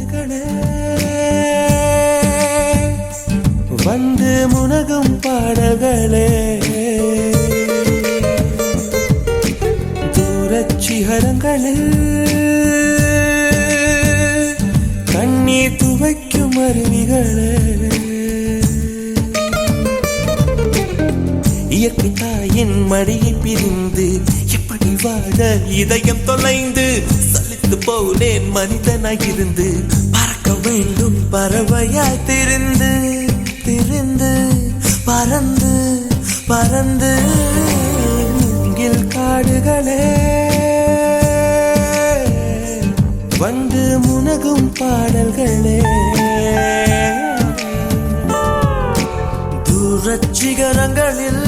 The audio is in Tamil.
காடுகளே வந்து முனகும் பாடல்களே தூரச் சிகரங்களில் கண்ணீர் துவைக்கும் அருவிகளே இயற்கை தாயின் மடியை பிரிந்து எப்படி வாழ இதயம் தொலைந்து சலித்து போனேன் மனிதனாயிருந்து பறக்க வேண்டும் பறவையாய் திரிந்து திரிந்து பறந்து பறந்து மூங்கில் காடுகளே வந்து முனகும் பாடல்களே தூரச் சிகரங்களில்